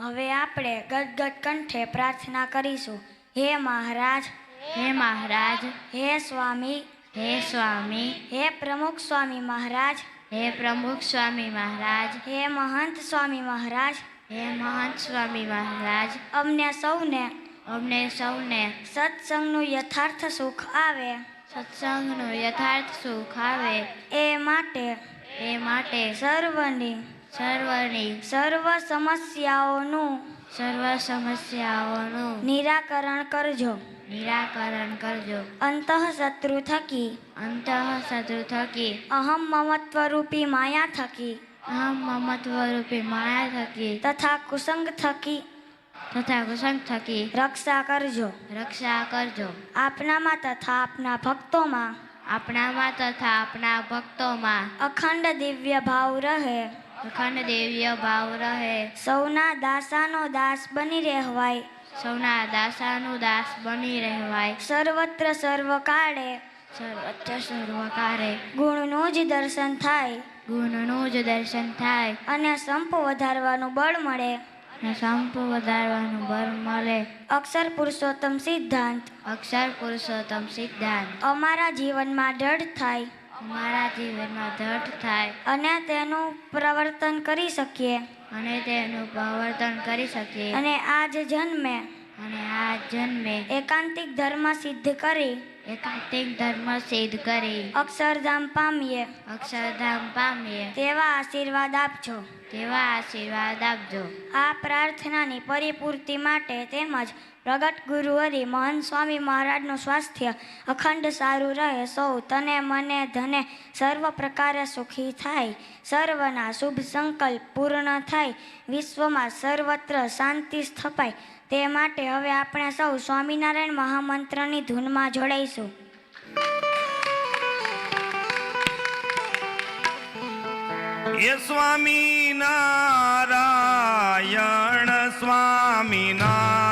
હવે આપણે ગદગદ કંઠે પ્રાર્થના કરીશું. હે મહારાજ, હે મહારાજ, હે સ્વામી, હે સ્વામી, હે પ્રમુખ સ્વામી મહારાજ, હે પ્રમુખ સ્વામી મહારાજ, હે મહંત સ્વામી મહારાજ, હે મહંત સ્વામી મહારાજ, અમને સૌને સત્સંગનું યથાર્થ સુખ આવે, સત્સંગનું યથાર્થ સુખ આવે એ માટે સર્વ સમસ્યાઓનું નિરાકરણ કરજો. અંતઃશત્રુ થકી અહમ મમત્વ રૂપી માયા થકી તથા કુસંગ થકી રક્ષા કરજો. આપનામાં તથા આપના ભક્તોમાં અખંડ દિવ્ય ભાવ રહે. સૌના દાસાનો દાસ બની રહેવાય. સર્વત્ર સર્વકાળે ગુણનું જ દર્શન થાય અને સંપ વધારવાનું બળ મળે. અક્ષર પુરુષોત્તમ સિદ્ધાંત અમારા જીવનમાં દ્રઢ થાય અને તેનું પ્રવર્તન કરી શકીએ. અને આજ જન્મે એકાંતિક ધર્મ સિદ્ધ કરી અક્ષરધામ પામીએ તેવા આશીર્વાદ આપજો. આ પ્રાર્થનાની પરિપૂર્તિ માટે તેમજ પ્રગટ ગુરુવરી મહંત સ્વામી મહારાજનું સ્વાસ્થ્ય અખંડ સારું રહે. સૌ તને મને ધને સર્વ પ્રકારે સુખી થાય. સર્વના શુભ સંકલ્પ પૂર્ણ થાય. વિશ્વમાં સર્વત્ર શાંતિ સ્થપાય. તે માટે હવે આપણે સૌ સ્વામિનારાયણ મહામંત્રની ધૂનમાં જોડાઈશું. ये स्वामी नारायण स्वामी नारायण